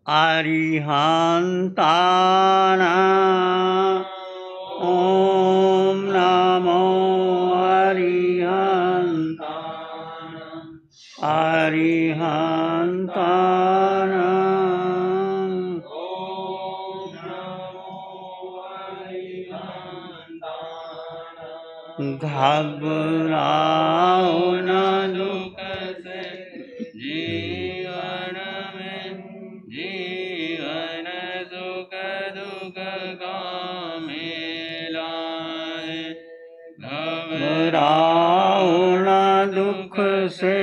अरिहन्तानां ॐ नमो अरिहन्तानां घबराओ न दुख से जीवन में, जीवन सुख दुख का मेला है। घबराओ न दुख से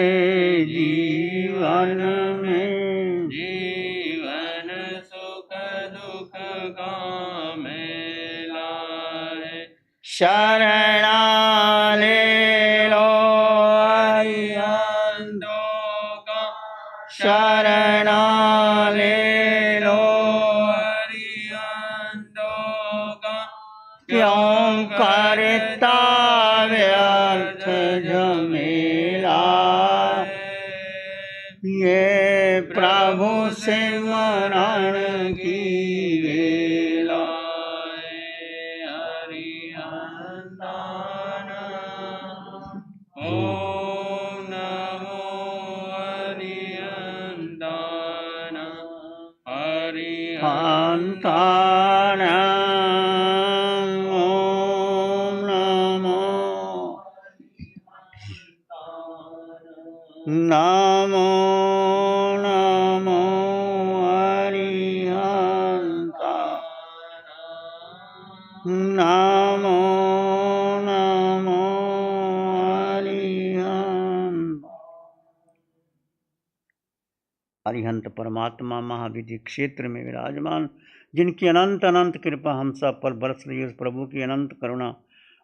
जीवन में, जीवन सुख दुख का मेला है। शरणा ले लो अरिहंतों का, शरणा ले लो अरिहंतों का, क्यों करता व्यर्थ झमेला। ये प्रभु सिमरण की वेला है। अरिहंतानां ॐ नमो अरिहंतानां, अरिहंतानां ॐ नमो नमो अरिहंतानां, नमो नमो अरिहंतानां। अरिहंत परमात्मा महाविधि क्षेत्र में विराजमान, जिनकी अनंत अनंत कृपा हम सब पर बरस रही है, उस प्रभु की अनंत करुणा,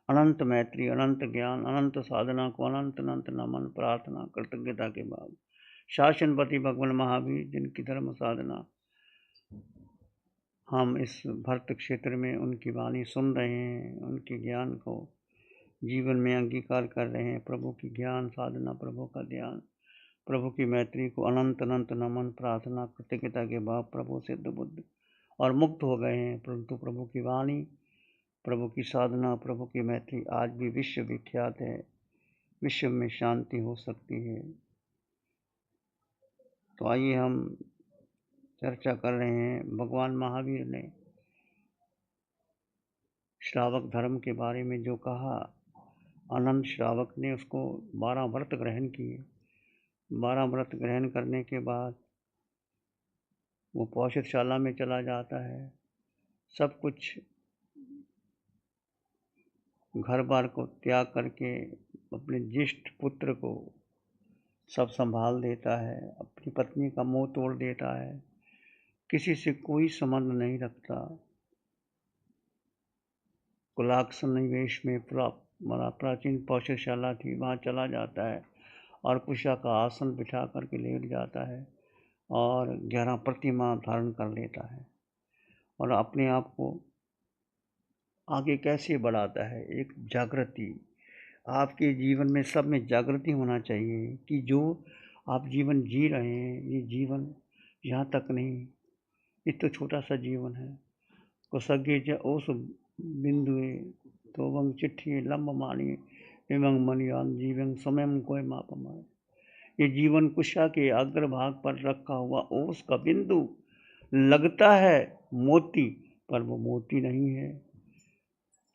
अनंत मैत्री, अनंत ज्ञान, अनंत साधना को अनंत अनंत नमन प्रार्थना कृतज्ञता के बाद शासनपति भगवान महावीर, जिनकी धर्म साधना हम इस भरत क्षेत्र में उनकी वाणी सुन रहे हैं, उनके ज्ञान को जीवन में अंगीकार कर रहे हैं, प्रभु की ज्ञान साधना, प्रभु का ध्यान, प्रभु की मैत्री को अनंत अनंत नमन प्रार्थना कृतज्ञता के बाद प्रभु सिद्ध बुद्ध और मुक्त हो गए हैं। परंतु प्रभु की वाणी, प्रभु की साधना, प्रभु की मैत्री आज भी विश्व विख्यात है। विश्व में शांति हो सकती है। तो आइए हम चर्चा कर रहे हैं, भगवान महावीर ने श्रावक धर्म के बारे में जो कहा। अनंत श्रावक ने उसको 12 व्रत ग्रहण किए। 12 व्रत ग्रहण करने के बाद वो पौषधशाला में चला जाता है। सब कुछ घर बार को त्याग करके अपने ज्येष्ठ पुत्र को सब संभाल देता है, अपनी पत्नी का मुंह तोड़ देता है, किसी से कोई संबंध नहीं रखता। कुलाक्ष निवेश में प्राचीन पौषधशाला थी, वहाँ चला जाता है और कुशा का आसन बिठा करके लेट जाता है और 11 प्रतिमा धारण कर लेता है और अपने आप को आगे कैसे बढ़ाता है। एक जागृति आपके जीवन में, सब में जागृति होना चाहिए कि जो आप जीवन जी रहे हैं, ये जीवन यहाँ तक नहीं, ये तो छोटा सा जीवन है। कुसगे ज ओस बिंदुए तो वंग चिट्ठी लंब मानिए एवं मनियान जीवन समय कोई माप माए। ये जीवन कुशा के अग्रभाग पर रखा हुआ ओस का बिंदु लगता है मोती, पर वो मोती नहीं है।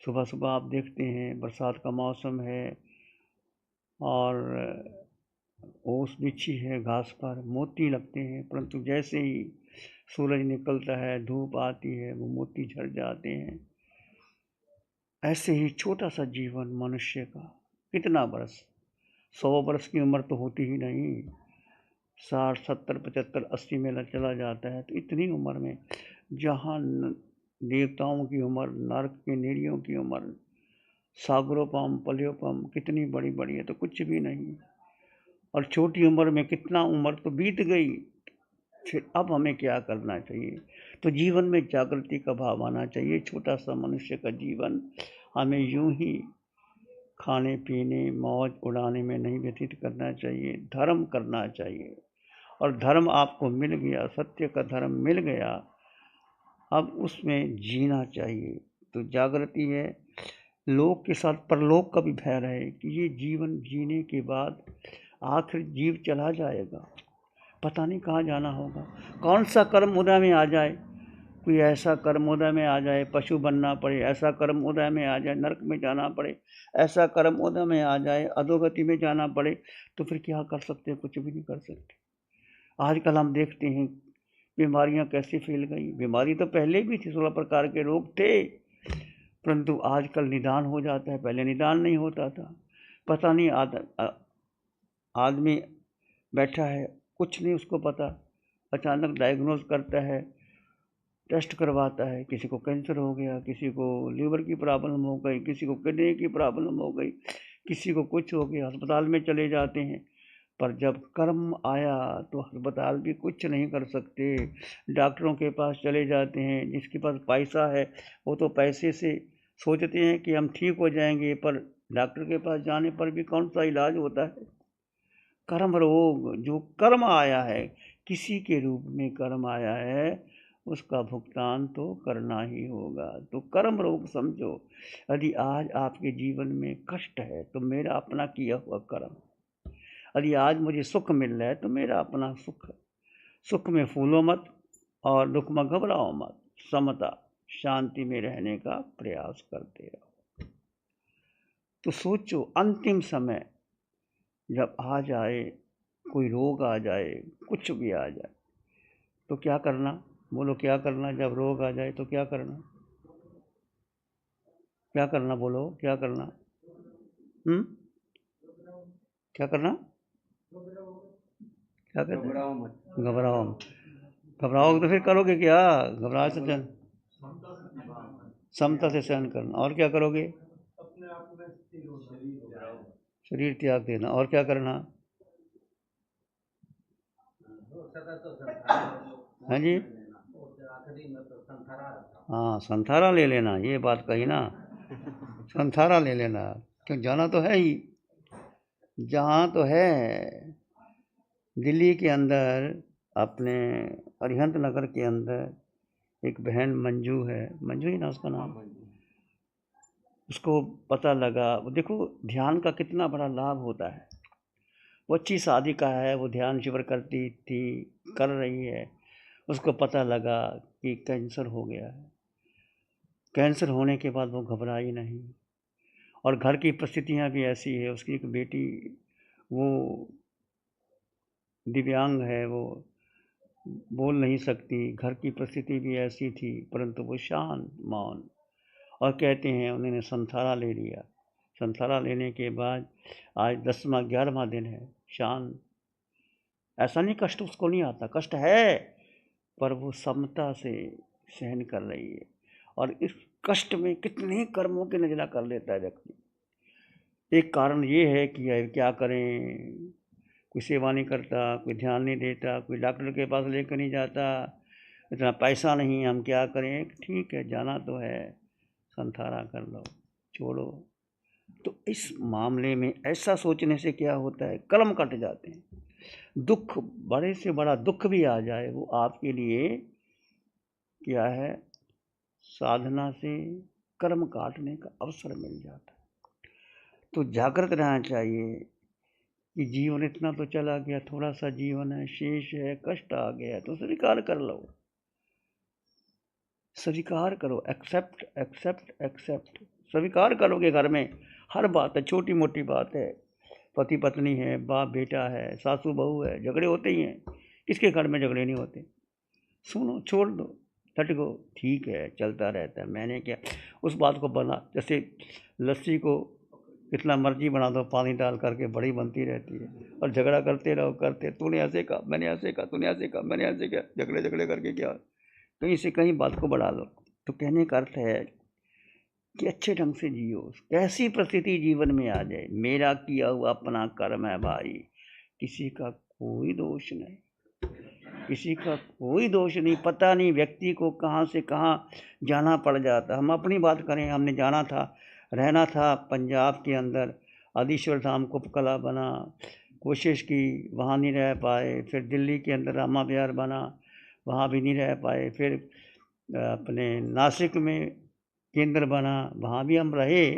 सुबह सुबह आप देखते हैं, बरसात का मौसम है और ओस बिछी है घास पर, मोती लगते हैं, परंतु जैसे ही सूरज निकलता है, धूप आती है, वो मोती झड़ जाते हैं। ऐसे ही छोटा सा जीवन मनुष्य का, कितना बरस, 100 वर्ष की उम्र तो होती ही नहीं, 60, 70, 75, 80 में चला जाता है। तो इतनी उम्र में जहाँ देवताओं की उम्र, नरक के निरियों की उम्र, सागरोपम पल्योपम कितनी बड़ी बड़ी है, तो कुछ भी नहीं। और छोटी उम्र में कितना उम्र तो बीत गई, फिर अब हमें क्या करना चाहिए। तो जीवन में जागृति का भाव आना चाहिए। छोटा सा मनुष्य का जीवन हमें यूं ही खाने पीने मौज उड़ाने में नहीं व्यतीत करना चाहिए, धर्म करना चाहिए। और धर्म आपको मिल गया, सत्य का धर्म मिल गया, अब उसमें जीना चाहिए। तो जागृति है, लोक के साथ परलोक का भी भय रहे कि ये जीवन जीने के बाद आखिर जीव चला जाएगा, पता नहीं कहाँ जाना होगा, कौन सा कर्म उदय में आ जाए, कोई ऐसा कर्म उदय में आ जाए पशु बनना पड़े, ऐसा कर्म उदय में आ जाए नरक में जाना पड़े, ऐसा कर्म उदय में आ जाए अधोगति में जाना पड़े, तो फिर क्या कर सकते हैं? कुछ भी नहीं कर सकते। आजकल हम देखते हैं बीमारियां कैसे फैल गई। बीमारी तो पहले भी थी, 16 प्रकार के रोग थे, परंतु आजकल निदान हो जाता है, पहले निदान नहीं होता था। पता नहीं आदमी बैठा है, कुछ नहीं उसको पता, अचानक डायग्नोज करता है, टेस्ट करवाता है, किसी को कैंसर हो गया, किसी को लीवर की प्रॉब्लम हो गई, किसी को किडनी की प्रॉब्लम हो गई, किसी को कुछ हो गया, अस्पताल में चले जाते हैं। पर जब कर्म आया तो अस्पताल भी कुछ नहीं कर सकते, डॉक्टरों के पास चले जाते हैं, जिसके पास पैसा है वो तो पैसे से सोचते हैं कि हम ठीक हो जाएंगे, पर डॉक्टर के पास जाने पर भी कौन सा इलाज होता है? कर्म रोग, जो कर्म आया है, किसी के रूप में कर्म आया है, उसका भुगतान तो करना ही होगा। तो कर्म रोग समझो। यदि आज आपके जीवन में कष्ट है तो मेरा अपना किया हुआ कर्म, यदि आज मुझे सुख मिल रहा है तो मेरा अपना सुख। सुख में फूलो मत और दुख में घबराओ मत, समता शांति में रहने का प्रयास करते रहो। तो सोचो, अंतिम समय जब आ जाए, कोई रोग आ जाए, कुछ भी आ जाए, तो क्या करना? बोलो क्या करना? जब रोग आ जाए तो क्या करना? क्या करना? बोलो क्या करना? क्या करना? क्या कहते हैं? घबराओ मत। घबराओगे तो फिर करोगे क्या? घबरा से सहन, समता से सहन करना। और क्या करोगे? शरीर त्याग देना। और क्या करना? हाँ जी, हाँ संथारा ले लेना, ये बात कही ना, संथारा ले लेना। क्यों? जाना तो है ही, जहाँ तो है। दिल्ली के अंदर अपने अरिहंत नगर के अंदर एक बहन मंजू है, मंजू ही ना उसका नाम, उसको पता लगा। वो देखो ध्यान का कितना बड़ा लाभ होता है। वो अच्छी शादी का है, वो ध्यान शिविर करती थी, कर रही है, उसको पता लगा कि कैंसर हो गया है। कैंसर होने के बाद वो घबराई नहीं, और घर की परिस्थितियाँ भी ऐसी है, उसकी एक बेटी वो दिव्यांग है, वो बोल नहीं सकती, घर की परिस्थिति भी ऐसी थी, परंतु वो शांत मौन, और कहते हैं उन्होंने संथारा ले लिया। संथारा लेने के बाद आज 10वां 11वां दिन है, शांत। ऐसा नहीं कष्ट उसको नहीं आता, कष्ट है, पर वो समता से सहन कर रही है। और इस कष्ट में कितने कर्मों की नजला कर लेता है व्यक्ति। एक कारण ये है कि क्या करें, कोई सेवा नहीं करता, कोई ध्यान नहीं देता, कोई डॉक्टर के पास लेकर नहीं जाता, इतना पैसा नहीं, हम क्या करें? ठीक है, जाना तो है, संथारा कर लो, छोड़ो। तो इस मामले में ऐसा सोचने से क्या होता है, कर्म कट जाते हैं। दुख, बड़े से बड़ा दुख भी आ जाए, वो आपके लिए क्या है, साधना से कर्म काटने का अवसर मिल जाता है। तो जागृत रहना चाहिए कि जीवन इतना तो चला गया, थोड़ा सा जीवन है, शेष है, कष्ट आ गया, तो स्वीकार कर लो, स्वीकार करो, एक्सेप्ट एक्सेप्ट एक्सेप्ट। स्वीकार करोगे, घर में हर बात है, छोटी मोटी बात है, पति पत्नी है, बाप बेटा है, सासू बहू है, झगड़े होते ही हैं, किसके घर में झगड़े नहीं होते? सुनो, छोड़ दो, हट गो, ठीक है, चलता रहता है, मैंने क्या उस बात को बना। जैसे लस्सी को कितना मर्जी बना दो, पानी डाल करके बड़ी बनती रहती है, और झगड़ा करते रहो, करते, तूने ऐसे कहा, मैंने ऐसे कहा, तूने ऐसे कहा, मैंने ऐसे कहा, झगड़े झगड़े करके क्या, कहीं से कहीं बात को बढ़ा लो। तो कहने का अर्थ है कि अच्छे ढंग से जियो, कैसी परिस्थिति जीवन में आ जाए, मेरा किया हुआ अपना कर्म है भाई, किसी का कोई दोष नहीं, किसी का कोई दोष नहीं। पता नहीं व्यक्ति को कहाँ से कहाँ जाना पड़ जाता। हम अपनी बात करें, हमने जाना था, रहना था पंजाब के अंदर, आदिश्वर धाम कुपकला बना, कोशिश की, वहाँ नहीं रह पाए। फिर दिल्ली के अंदर रामा विहार बना, वहाँ भी नहीं रह पाए। फिर अपने नासिक में केंद्र बना, वहाँ भी हम रहे,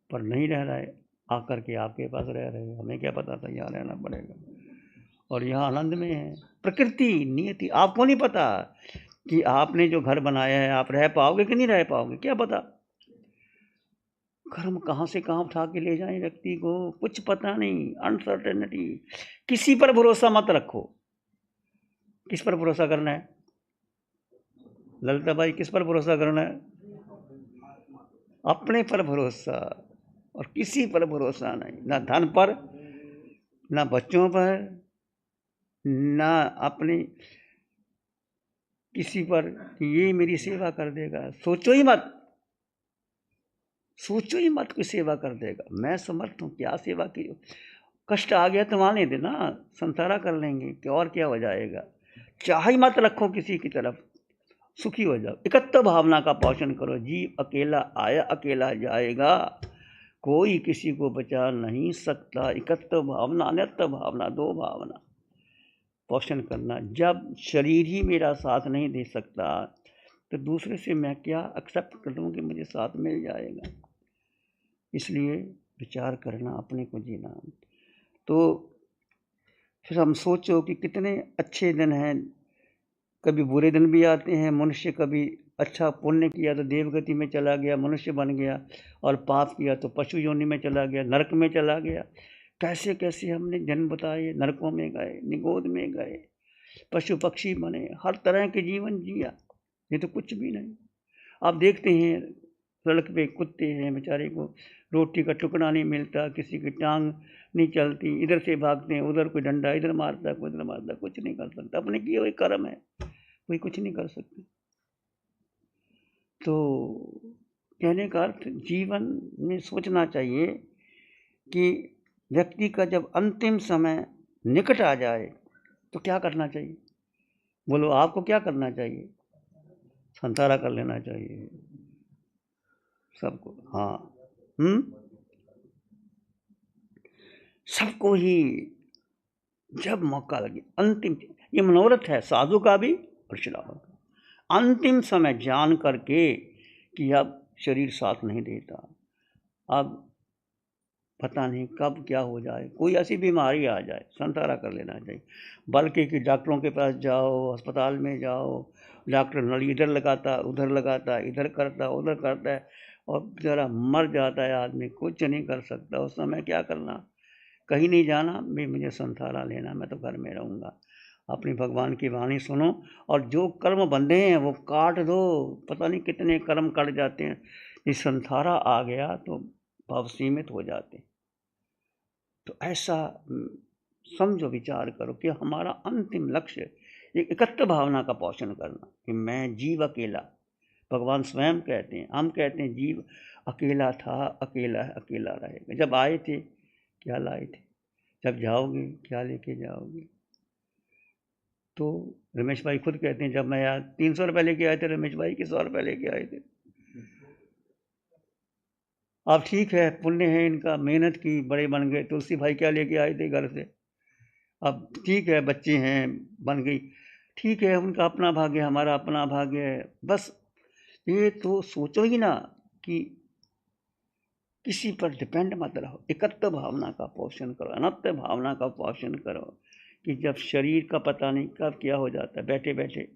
पर नहीं रह रहे। आकर के आपके पास रह रहे, हमें क्या पता था यहाँ रहना पड़ेगा। और यहाँ आनंद में है। प्रकृति नियति, आपको नहीं पता कि आपने जो घर बनाया है आप रह पाओगे कि नहीं रह पाओगे, क्या पता। कर्म कहाँ से कहाँ उठा के ले जाए व्यक्ति को, कुछ पता नहीं। अनसर्टेनिटी। किसी पर भरोसा मत रखो। किस पर भरोसा करना है ललिता भाई, किस पर भरोसा करना है? अपने पर भरोसा, और किसी पर भरोसा नहीं। ना धन पर, ना बच्चों पर, ना अपनी किसी पर कि ये मेरी सेवा कर देगा। सोचो ही मत, सोचो ही मत कोई सेवा कर देगा। मैं समर्थ हूँ, क्या सेवा की। कष्ट आ गया तो आने देना, संसारा कर लेंगे, क्या और क्या हो जाएगा। चाह ही मत रखो किसी की तरफ, सुखी हो जाओ। एकत्व भावना का पोषण करो। जीव अकेला आया अकेला जाएगा, कोई किसी को बचा नहीं सकता। एकत्व भावना, अनित्व भावना, दो भावना पोषण करना। जब शरीर ही मेरा साथ नहीं दे सकता तो दूसरे से मैं क्या एक्सेप्ट कर लूँ कि मुझे साथ मिल जाएगा। इसलिए विचार करना, अपने को जीना। तो फिर हम सोचो कि कितने अच्छे दिन हैं। कभी बुरे दिन भी आते हैं। मनुष्य कभी अच्छा पुण्य किया तो देवगति में चला गया, मनुष्य बन गया, और पाप किया तो पशु योनि में चला गया, नरक में चला गया। कैसे कैसे हमने जन्म बताए, नरकों में गए, निगोद में गए, पशु पक्षी बने, हर तरह के जीवन जिया। ये तो कुछ भी नहीं। आप देखते हैं सड़क पे कुत्ते हैं, बेचारे को रोटी का टुकड़ा नहीं मिलता, किसी की टांग नहीं चलती, इधर से भागते हैं, उधर कोई डंडा इधर मारता है, कोई इधर मारता है, कुछ नहीं कर सकता। अपने किए हुए कर्म है, कोई कुछ नहीं कर सकते। तो कहने का अर्थ, जीवन में सोचना चाहिए कि व्यक्ति का जब अंतिम समय निकट आ जाए तो क्या करना चाहिए। बोलो, आपको क्या करना चाहिए? संसारा कर लेना चाहिए सबको। हाँ, सबको ही जब मौका लगे, अंतिम, ये मनोरथ है साधु का भी और श्रावक का। अंतिम समय जान करके कि अब शरीर साथ नहीं देता, अब पता नहीं कब क्या हो जाए, कोई ऐसी बीमारी आ जाए, संसारा कर लेना चाहिए। बल्कि कि डॉक्टरों के पास जाओ, अस्पताल में जाओ, डॉक्टर नली इधर लगाता, उधर लगाता, इधर करता, उधर करता है, और बेचारा मर जाता है आदमी, कुछ नहीं कर सकता। उस समय क्या करना, कहीं नहीं जाना, भी मुझे संसारा लेना, मैं तो घर में रहूँगा। अपनी भगवान की वाणी सुनो, और जो कर्म बंधे हैं वो काट दो। पता नहीं कितने कर्म कट जाते हैं। इस संसारा आ गया तो भाव सीमित हो जाते। तो ऐसा समझो, विचार करो कि हमारा अंतिम लक्ष्य एक एकत्व भावना का पोषण करना, कि मैं जीव अकेला। भगवान स्वयं कहते हैं, हम कहते हैं जीव अकेला था, अकेला है, अकेला रहेगा। जब आए थे क्या लाए थे, जब जाओगे क्या लेके जाओगे। तो रमेश भाई खुद कहते हैं, जब मैं यार 300 रुपये लेके आए थे, रमेश भाई के 100 रुपये लेके आए थे। अब ठीक है, पुण्य है इनका, मेहनत की, बड़े बन गए। तुलसी भाई क्या लेके आए थे घर से। अब ठीक है, बच्चे हैं, बन गई, ठीक है, उनका अपना भाग्य, हमारा अपना भाग्य है। बस ये तो सोचो ही ना कि किसी पर डिपेंड मत रहो। एकत्व भावना का पोषण करो, अनत्व भावना का पोषण करो, कि जब शरीर का पता नहीं कब क्या हो जाता है, बैठे बैठे।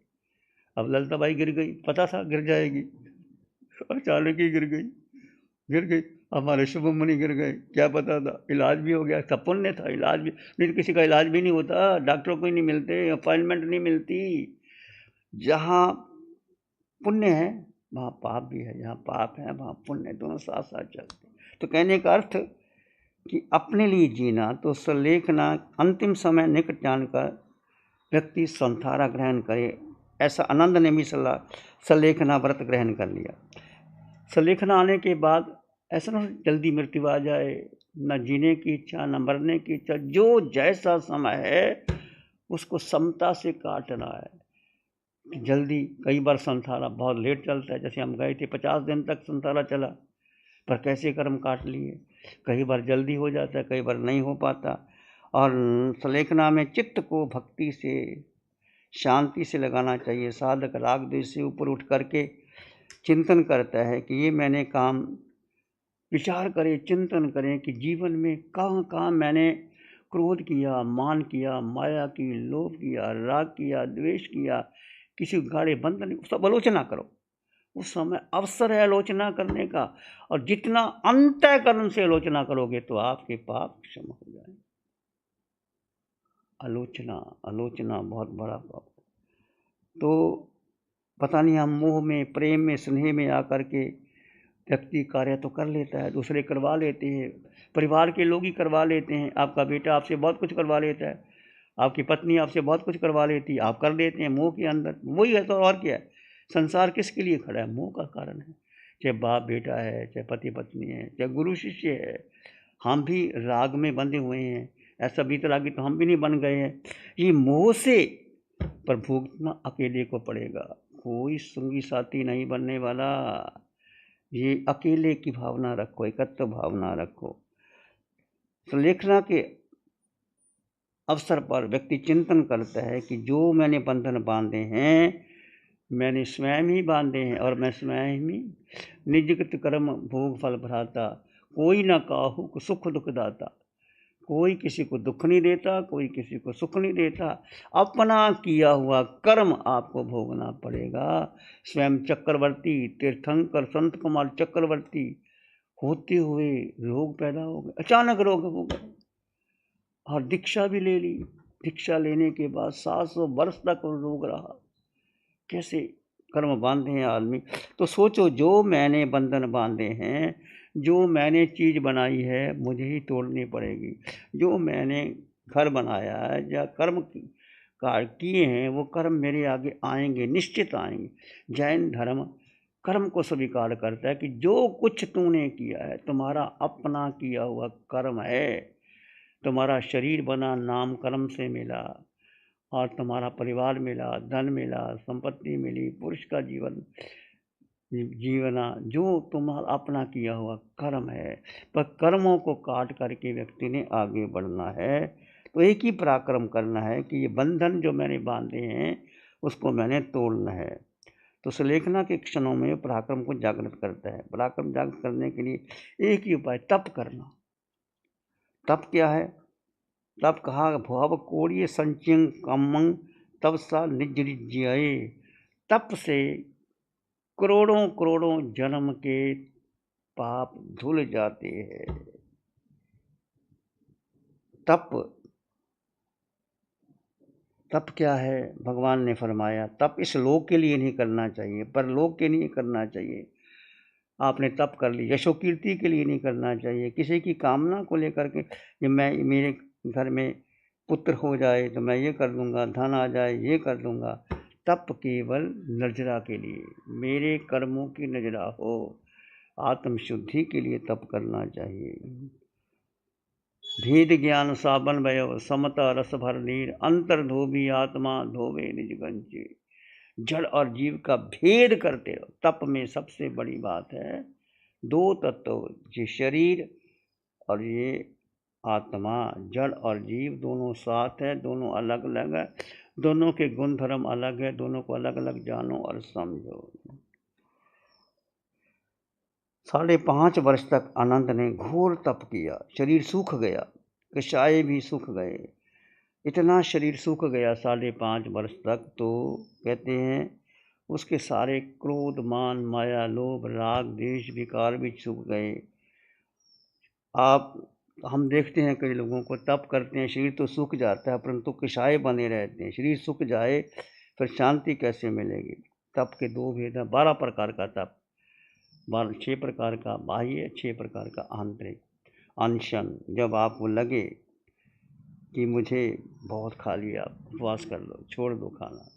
अब ललिता बाई गिर गई, पता था गिर जाएगी, अचानक ही गिर गई। हमारे शुभम मुनि गिर गए, क्या पता था, इलाज भी हो गया, सब पुण्य था, इलाज भी नहीं तो किसी का इलाज भी नहीं होता, डॉक्टरों को ही नहीं मिलते, अपॉइंटमेंट नहीं मिलती। जहाँ पुण्य है वहाँ पाप भी है, जहाँ पाप है वहाँ पुण्य, दोनों साथ साथ चलते। तो कहने का अर्थ कि अपने लिए जीना तो सलेखना, अंतिम समय निकट जानकर व्यक्ति संसारा ग्रहण करे। ऐसा आनंद ने भी सलेखना व्रत ग्रहण कर लिया। सलेखना आने के बाद ऐसा ना जल्दी मृत्यु आ जाए, न जीने की इच्छा, न मरने की इच्छा। जो जैसा समय है उसको समता से काटना है। जल्दी, कई बार संसारा बहुत लेट चलता है। जैसे हम गए थे 50 दिन तक संसारा चला, पर कैसे कर्म काट लिए। कई बार जल्दी हो जाता है, कई बार नहीं हो पाता। और सलेखना में चित्त को भक्ति से, शांति से लगाना चाहिए। साधक राग द्वेष से ऊपर उठ करके चिंतन करता है कि ये मैंने काम, विचार करें, चिंतन करें कि जीवन में कहाँ कहाँ मैंने क्रोध किया, मान किया, माया की, लोभ किया, राग किया, द्वेष किया, किसी गाढ़े बंधन, सब आलोचना करो। उस समय अवसर है आलोचना करने का, और जितना अंतःकरण से आलोचना करोगे तो आपके पाप क्षमा हो जाए। आलोचना आलोचना बहुत बड़ा पाप। तो पता नहीं हम मोह में, प्रेम में, स्नेह में आकर के व्यक्ति कार्य तो कर लेता है, दूसरे करवा लेते हैं, परिवार के लोग ही करवा लेते हैं। आपका बेटा आपसे बहुत कुछ करवा लेता है, आपकी पत्नी आपसे बहुत कुछ करवा लेती है, आप कर देते हैं मोह के अंदर। वही है तो और क्या है। संसार किसके लिए खड़ा है? मोह का कारण है। चाहे बाप बेटा है, चाहे पति पत्नी है, चाहे गुरु शिष्य है, हम भी राग में बंधे हुए हैं। ऐसा बीतरागी तो हम भी नहीं बन गए हैं। ये मोह से पर भुगतना अकेले को पड़ेगा, कोई संगी साथी नहीं बनने वाला। ये अकेले की भावना रखो, एकत्व भावना रखो। लेखना के अवसर पर व्यक्ति चिंतन करता है कि जो मैंने बंधन बांधे हैं, मैंने स्वयं ही बांधे हैं, और मैं स्वयं ही निजगत कर्म भोग फल भराता। कोई ना काहू सुख दुख दाता। कोई किसी को दुख नहीं देता, कोई किसी को सुख नहीं देता। अपना किया हुआ कर्म आपको भोगना पड़ेगा। स्वयं चक्रवर्ती, तीर्थंकर संत कुमार चक्रवर्ती होते हुए रोग पैदा हो गए, अचानक रोग हो गए, और दीक्षा भी ले ली। दीक्षा लेने के बाद 700 वर्ष तक रोग रहा। कैसे कर्म बांधे हैं आदमी। तो सोचो, जो मैंने बंधन बांधे हैं, जो मैंने चीज़ बनाई है, मुझे ही तोड़नी पड़ेगी। जो मैंने घर बनाया है या कर्म किए हैं, वो कर्म मेरे आगे आएंगे, निश्चित आएंगे। जैन धर्म कर्म को स्वीकार करता है कि जो कुछ तूने किया है तुम्हारा अपना किया हुआ कर्म है। तुम्हारा शरीर बना नाम कर्म से मिला, और तुम्हारा परिवार मिला, धन मिला, संपत्ति मिली, पुरुष का जीवना, जो तुम्हारा अपना किया हुआ कर्म है। पर कर्मों को काट करके व्यक्ति ने आगे बढ़ना है। तो एक ही पराक्रम करना है कि ये बंधन जो मैंने बांधे हैं उसको मैंने तोड़ना है। तो सुलेखना के क्षणों में पराक्रम को जागृत करता है। पराक्रम जागृत करने के लिए एक ही उपाय, तप करना। तप क्या है? तब कहा, भव कोड़िय संचिंग कमंग तब सा निजरिज्याए। तप से करोड़ों करोड़ों जन्म के पाप धुल जाते हैं। तप तप क्या है? भगवान ने फरमाया, तप इस लोक के लिए नहीं करना चाहिए, परलोक के लिए करना चाहिए। आपने तप कर ली, यशो कीर्ति के लिए नहीं करना चाहिए, किसी की कामना को लेकर के, कि मैं, मेरे घर में पुत्र हो जाए तो मैं ये कर दूंगा, धन आ जाए ये कर दूंगा। तप केवल नजरा के लिए, मेरे कर्मों की नजरा हो, आत्मशुद्धि के लिए तप करना चाहिए। भेद ज्ञान साबन भयो, समता रस भर नीर, अंतर धोबी आत्मा धोवे निज गंजे। जड़ और जीव का भेद करते रहो। तप में सबसे बड़ी बात है दो तत्व, ये शरीर और ये आत्मा। जड़ और जीव दोनों साथ है, दोनों अलग अलग है, दोनों के गुण धर्म अलग है, दोनों को अलग अलग जानो और समझो। 5.5 वर्ष तक आनंद ने घोर तप किया। शरीर सूख गया, कषाय भी सूख गए। इतना शरीर सूख गया 5.5 वर्ष तक, तो कहते हैं उसके सारे क्रोध, मान, माया, लोभ, राग, द्वेष, विकार भी सूख गए। हम देखते हैं कई लोगों को तप करते हैं, शरीर तो सूख जाता है परंतु कषाय बने रहते हैं। शरीर सूख जाए फिर शांति कैसे मिलेगी? तप के दो भेद हैं। 12 प्रकार का तप, 6 प्रकार का बाह्य, 6 प्रकार का आंतरिक। अनशन, जब आपको लगे कि मुझे बहुत खा लिया, उपवास कर लो, छोड़ दो खाना।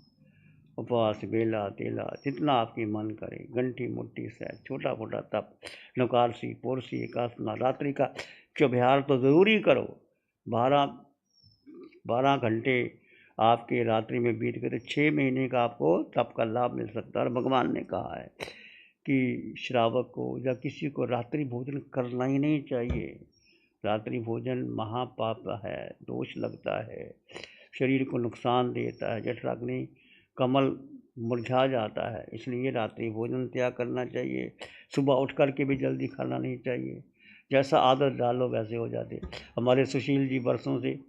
उपवास, बेला तेला, जितना आपकी मन करे, घंटी मुट्ठी से छोटा मोटा तप, नौकारसी, पोरसी, एकासना, रात्रि का चौबिहार तो ज़रूरी करो। 12 घंटे आपके रात्रि में बीत गए तो 6 महीने का आपको तप का लाभ मिल सकता है। और भगवान ने कहा है कि श्रावक को या किसी को रात्रि भोजन करना ही नहीं चाहिए। रात्रि भोजन महापाप है, दोष लगता है, शरीर को नुकसान देता है, जठराग्नि कमल मुरझा जाता है। इसलिए रात्रि भोजन त्याग करना चाहिए। सुबह उठ कर के भी जल्दी खाना नहीं चाहिए। जैसा आदत डालो वैसे हो जाते। हमारे सुशील जी वर्षों से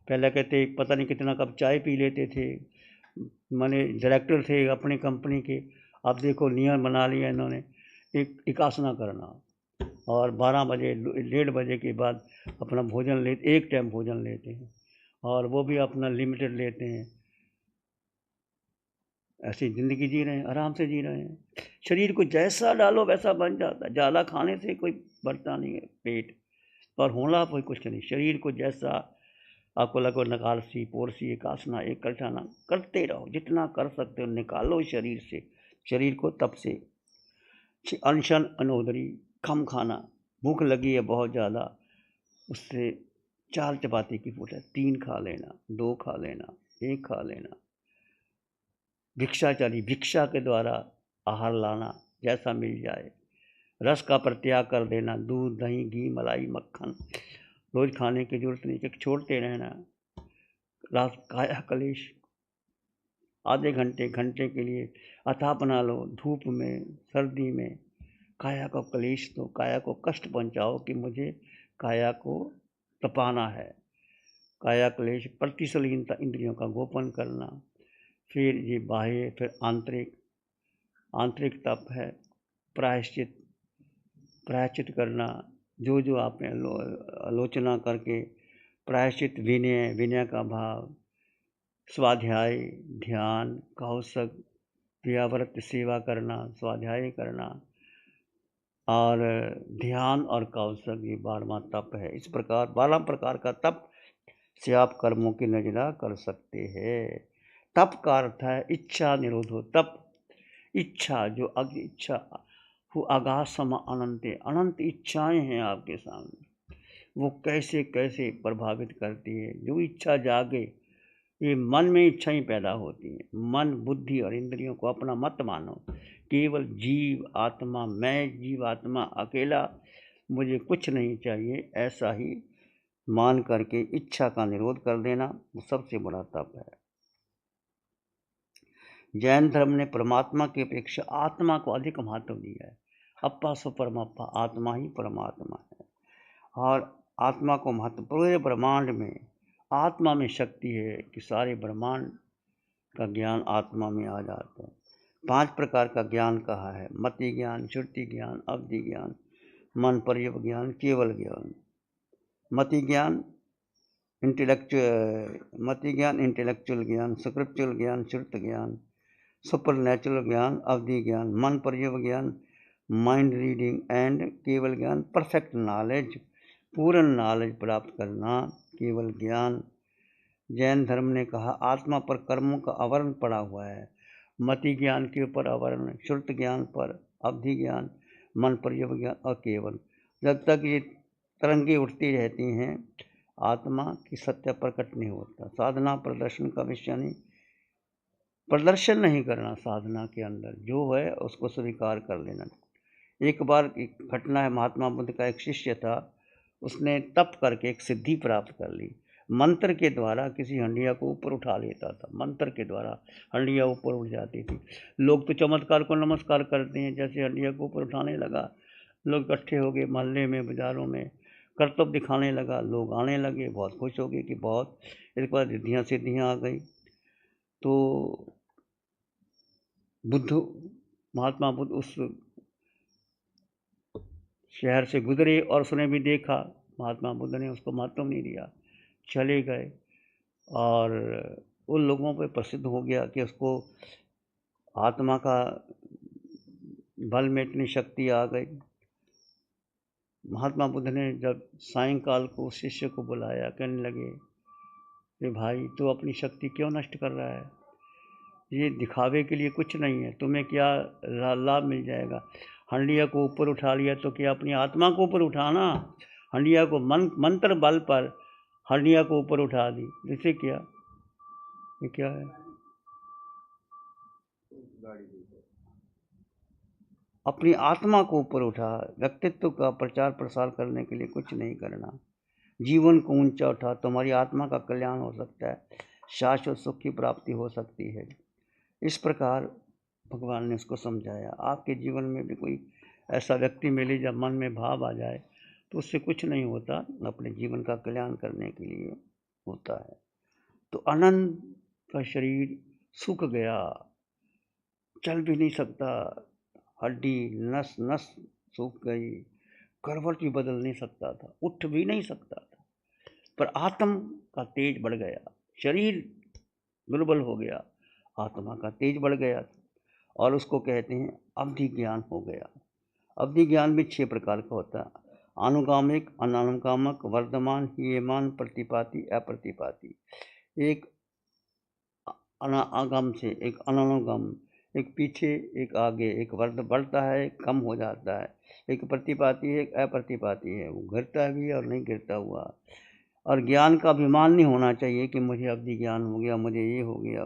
पहले कहते पता नहीं कितना कप चाय पी लेते थे, माने डायरेक्टर थे अपनी कंपनी के। अब देखो नियम बना लिया इन्होंने, एक आसना करना और 12 बजे 1:30 बजे के बाद अपना भोजन लेते, एक टाइम भोजन लेते हैं और वो भी अपना लिमिटेड लेते हैं। ऐसी ज़िंदगी जी रहे हैं, आराम से जी रहे हैं। शरीर को जैसा डालो वैसा बन जाता है। ज़्यादा खाने से कोई बढ़ता नहीं है पेट, और होना कोई कुछ नहीं। शरीर को जैसा आपको लगो, नकालसी पोरसी एक आसना एक कल्टाना करते रहो, जितना कर सकते हो निकालो शरीर से, शरीर को। तब से अनशन अनोदरी, कम खाना, भूख लगी है बहुत ज़्यादा, उससे 4 चपाती की फूट है 3 खा लेना, 2 खा लेना, 1 खा लेना। भिक्षाचारी, भिक्षा के द्वारा आहार लाना, जैसा मिल जाए। रस का परित्याग कर देना, दूध दही घी मलाई मक्खन रोज खाने की जरूरत नहीं, छोड़ते रहना। रात काया कलेश आधे घंटे घंटे के लिए अथाह बना लो, धूप में सर्दी में काया को कलेश दो, काया को कष्ट पहुंचाओ कि मुझे काया को तपाना है। काया क्लेश, प्रतिशलीनता, इंद्रियों का गोपन करना। फिर ये बाह्य, फिर आंतरिक। आंतरिक तप है प्रायश्चित, प्रायश्चित करना, जो जो आपने आलोचना करके प्रायश्चित, विनय, विनय का भाव, स्वाध्याय, ध्यान, कौशक, क्रियाव्रत सेवा करना, स्वाध्याय करना और ध्यान और कौशक, ये 12वां तप है। इस प्रकार 12 प्रकार का तप से आप कर्मों की नजरा कर सकते हैं। तप का अर्थ है इच्छा निरोधो तप। इच्छा जो अग्नि इच्छा वो आगाज समा अनंत, अनंत इच्छाएं हैं आपके सामने, वो कैसे कैसे प्रभावित करती है। जो इच्छा जागे, ये मन में इच्छाएं पैदा होती हैं। मन बुद्धि और इंद्रियों को अपना मत मानो। केवल जीव आत्मा, मैं जीव आत्मा अकेला, मुझे कुछ नहीं चाहिए, ऐसा ही मान करके इच्छा का निरोध कर देना, वो सबसे बड़ा तप है। जैन धर्म ने परमात्मा की अपेक्षा आत्मा को अधिक महत्व दिया है। अप्पा सो परमात्मा, आत्मा ही परमात्मा है। और आत्मा को महत्व, पूरे ब्रह्मांड में आत्मा में शक्ति है कि सारे ब्रह्मांड का ज्ञान आत्मा में आ जाता है। 5 प्रकार का ज्ञान कहा है, मति ज्ञान, श्रुति ज्ञान, अवधि ज्ञान, मन पर्यव ज्ञान, केवल ज्ञान। मति ज्ञान इंटेलेक्चुअल ज्ञान, स्क्रिप्चुअल ज्ञान, श्रुत ज्ञान, सुपर नेचुरल ज्ञान, अवधि ज्ञान, मन पर्यव ज्ञान, माइंड रीडिंग एंड केवल ज्ञान, परफेक्ट नॉलेज, पूर्ण नॉलेज प्राप्त करना, केवल ज्ञान। जैन धर्म ने कहा आत्मा पर कर्मों का आवरण पड़ा हुआ है। मति ज्ञान के ऊपर आवरण, श्रुत ज्ञान पर, अवधि ज्ञान, मन पर्यव ज्ञान और केवल। जब तक ये तरंगे उठती रहती हैं, आत्मा की सत्य प्रकट नहीं होता। साधना प्रदर्शन का विषय नहीं, प्रदर्शन नहीं करना साधना के अंदर, जो है उसको स्वीकार कर लेना। एक बार एक घटना है, महात्मा बुद्ध का एक शिष्य था, उसने तप करके एक सिद्धि प्राप्त कर ली। मंत्र के द्वारा किसी हंडिया को ऊपर उठा लेता था, मंत्र के द्वारा हंडिया ऊपर उठ जाती थी। लोग तो चमत्कार को नमस्कार करते हैं, जैसे हंडिया को ऊपर उठाने लगा, लोग इकट्ठे हो गए मोहल्ले में, बाजारों में, कर्तव्य दिखाने लगा, लोग आने लगे, बहुत खुश हो गए कि बहुत इसके बाद रिद्धियाँ सिद्धियाँ आ गई। तो बुद्ध, महात्मा बुद्ध उस शहर से गुजरे और उसने भी देखा, महात्मा बुद्ध ने उसको महत्व नहीं दिया, चले गए। और उन लोगों पर प्रसिद्ध हो गया कि उसको आत्मा का बल में इतनी शक्ति आ गई। महात्मा बुद्ध ने जब सायंकाल को शिष्य को बुलाया, कहने लगे कि भाई तू अपनी शक्ति क्यों नष्ट कर रहा है, ये दिखावे के लिए कुछ नहीं है, तुम्हें क्या लाभ मिल जाएगा। हंडिया को ऊपर उठा लिया तो क्या अपनी आत्मा को ऊपर उठाना, हंडिया को मंत्र बल पर हंडिया को ऊपर उठा दी, जिससे क्या ये क्या है। अपनी आत्मा को ऊपर उठा, व्यक्तित्व का प्रचार प्रसार करने के लिए कुछ नहीं करना, जीवन को ऊंचा उठा, तुम्हारी आत्मा का कल्याण हो सकता है, शाश्वत सुख की प्राप्ति हो सकती है। इस प्रकार भगवान ने उसको समझाया। आपके जीवन में भी कोई ऐसा व्यक्ति मिले जब मन में भाव आ जाए तो उससे कुछ नहीं होता, अपने जीवन का कल्याण करने के लिए होता है। तो अनंत का शरीर सूख गया, चल भी नहीं सकता, हड्डी नस नस सूख गई, करवट भी बदल नहीं सकता था, उठ भी नहीं सकता था। पर आत्म का तेज बढ़ गया, शरीर दुर्बल हो गया, आत्मा का तेज बढ़ गया, और उसको कहते हैं अवधि ज्ञान हो गया। अवधि ज्ञान भी 6 प्रकार का होता है: अनुगामिक, अनानुगामक, वर्धमान, हीयमान, प्रतिपाती, अप्रतिपाती। एक अनागम से, एक अनानुगम, एक पीछे एक आगे, एक वर्ध बढ़ता है, एक कम हो जाता है, एक प्रतिपाती है, एक अप्रतिपाती है, वो गिरता भी है और नहीं गिरता हुआ। और ज्ञान का अभिमान नहीं होना चाहिए कि मुझे अवधि ज्ञान हो गया, मुझे ये हो गया।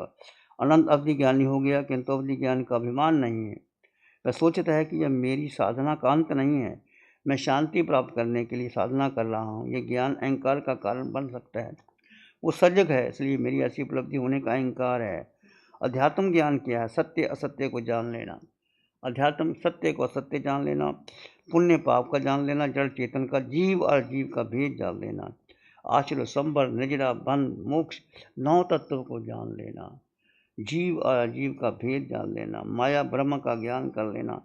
अनंत अवधि ज्ञानी हो गया, किंतु अवधि ज्ञान का अभिमान नहीं है। वह सोचता है कि यह मेरी साधना का अंत नहीं है, मैं शांति प्राप्त करने के लिए साधना कर रहा हूँ, ये ज्ञान अहंकार का कारण बन सकता है। वो सजग है, इसलिए मेरी ऐसी उपलब्धि होने का अहंकार है। अध्यात्म ज्ञान क्या है? सत्य असत्य को जान लेना। अध्यात्म सत्य को असत्य जान लेना, पुण्य पाप का जान लेना, जड़ चेतन का, जीव और जीव का भेद जान लेना, आश्रय संबर निजरा बंध मोक्ष 9 तत्वों को जान लेना, जीव और अजीव का भेद जान लेना, माया ब्रह्म का ज्ञान कर लेना,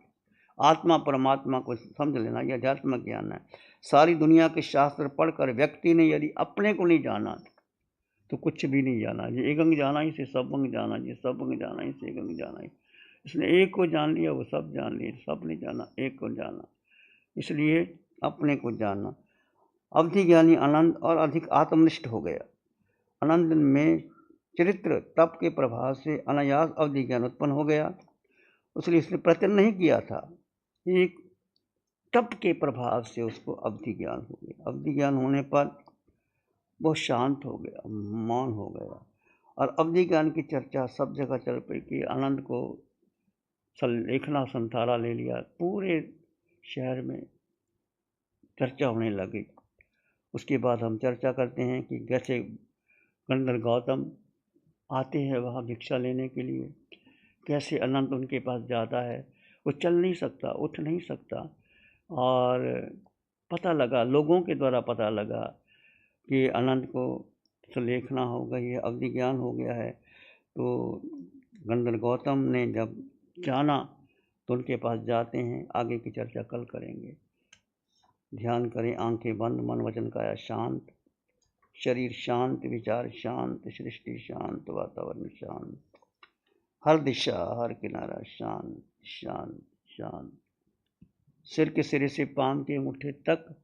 आत्मा परमात्मा को समझ लेना, यह अध्यात्म ज्ञान है। सारी दुनिया के शास्त्र पढ़कर व्यक्ति ने यदि अपने को नहीं जाना तो कुछ भी नहीं जाना। ये एक अंग जाना ही से सब अंग जाना, ये सब अंग जाना ही से एक अंग जाना ही। इसने एक को जान लिया, वो सब जान लिया, सब नहीं जाना, एक को जाना, इसलिए अपने को जानना। अवधि ज्ञानी आनंद और अधिक आत्मनिष्ठ हो गया। आनंद में चरित्र तप के प्रभाव से अनायास अवधि ज्ञान उत्पन्न हो गया, इसलिए इसने प्रयत्न नहीं किया था, एक तप के प्रभाव से उसको अवधि ज्ञान हो गया। अवधि ज्ञान होने पर वो शांत हो गया, मौन हो गया, और अवधि ज्ञान की चर्चा सब जगह चल पड़ी कि आनंद को लेखना संथारा ले लिया, पूरे शहर में चर्चा होने लगी। उसके बाद हम चर्चा करते हैं कि कैसे गंधर्व गौतम आते हैं वहाँ भिक्षा लेने के लिए, कैसे अनंत उनके पास जाता है, वो चल नहीं सकता, उठ नहीं सकता, और पता लगा, लोगों के द्वारा पता लगा कि अनंत को सुलेखना हो गई है, अवधि ज्ञान हो गया है। तो गंधर्व गौतम ने जब जाना तो उनके पास जाते हैं, आगे की चर्चा कल करेंगे। ध्यान करें, आंखें बंद, मन वचन काया शांत, शरीर शांत, विचार शांत, सृष्टि शांत, वातावरण शांत, हर दिशा हर किनारा शांत शांत शांत। सिर के सिरे से पांव के अंगूठे तक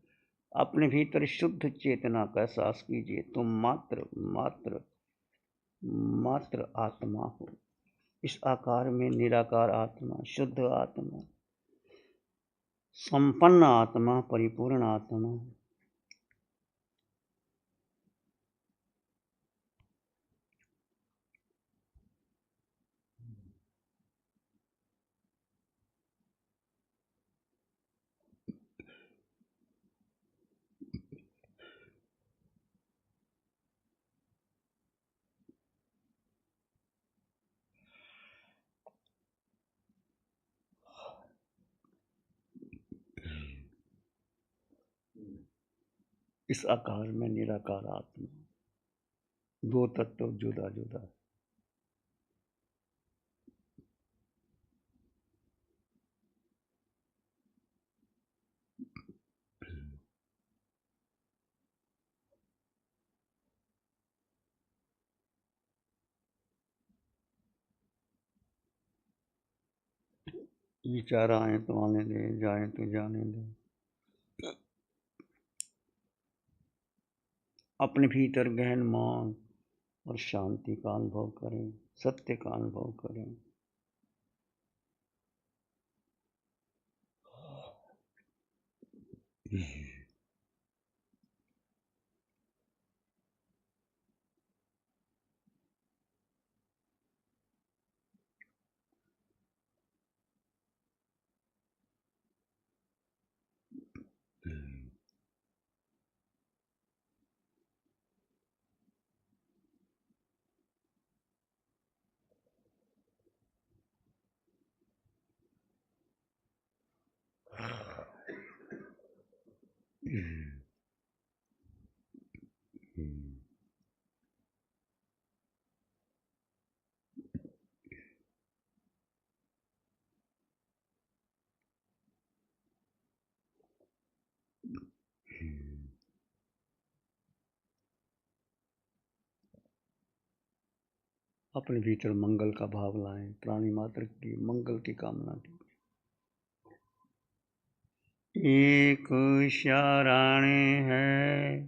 अपने भीतर शुद्ध चेतना का एहसास कीजिए। तुम मात्र मात्र मात्र आत्मा हो, इस आकार में निराकार आत्मा, शुद्ध आत्मा, संपन्न आत्मा, परिपूर्ण आत्मा। इस आकार में निराकार आत्मा, दो तत्व जुदा जुदा। विचार आए तो आने दे, जाए तो जाने दे। अपने भीतर गहन मौन और शांति का अनुभव करें, सत्य का अनुभव करें। अपने भीतर मंगल का भाव लाएं, प्राणी मात्र की मंगल की कामना की। एक शरण है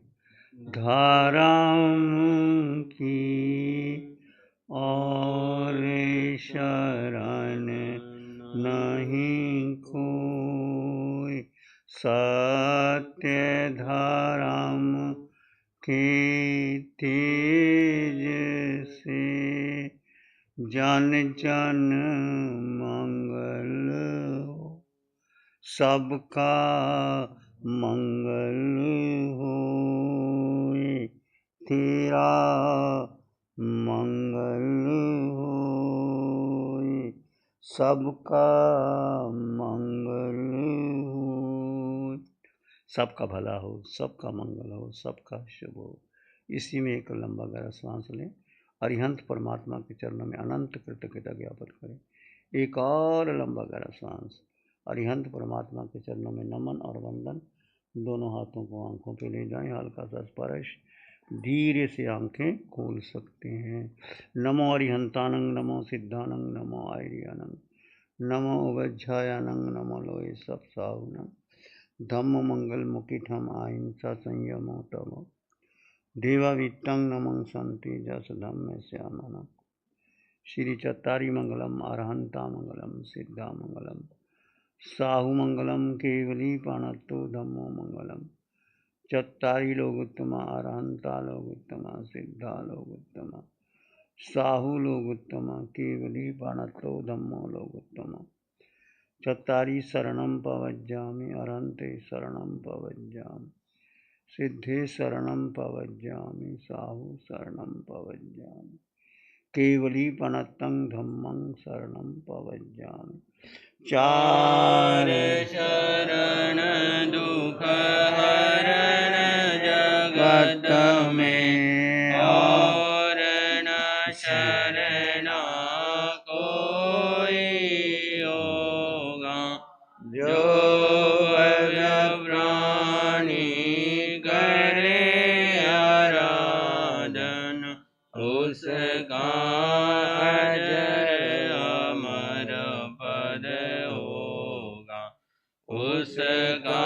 धर्म की और शरण नहीं कोई, सत्य धर्म के तेज से जन जन मंगल हो, सबका मंगल होए, तेरा मंगल होए, सबका मंगल हो, सबका भला हो, सबका मंगल हो, सबका शुभ हो। इसी में एक लंबा गहरा सांस लें, अरिहंत परमात्मा के चरणों में अनंत कृतज्ञता ज्ञापन करें। एक और लंबा गहरा सांस, अरिहंत परमात्मा के चरणों में नमन और वंदन। दोनों हाथों को आंखों पे ले जाएं, हल्का सा स्पर्श, धीरे से आंखें खोल सकते हैं। नमो अरिहंतानंग, नमो सिद्धानंग, नमो आर्यानंग, नमो उवज्झायानंग, नमो लोए सब साहुनंग, धम्म मंगल मुकिठम अहिंसा संयमो तमो, देवावित्तं नमं संति जस धम्म श्यामनम्। श्री चत्तारी मंगलम, अरहंता मंगलम, सिद्धा मंगलम, साहु मंगलम, केवली पाणत्तो धम्मो मंगलम। चत्तारी लोग उत्तमा, अरहंता लोग उत्तमा, सिद्धा लोग उत्तमा, साहु लोग उत्तमा, केवली पाणत्तो धम्मो लोग उत्तमा। चत्तारी शरणं पवज्जामि, अरहंते शरणं पवज्जामि, सिद्धे शरणं पवज्जामि, साहु शरणं पवज्जामि, केवली पणत्तं धम्मं शरणं पवज्जामि। चार शरण दुख हरण जगत में, और न शरण कोई होगा, जो प्राणी करे आराधन, उसका अजर अमर पद होगा, उसका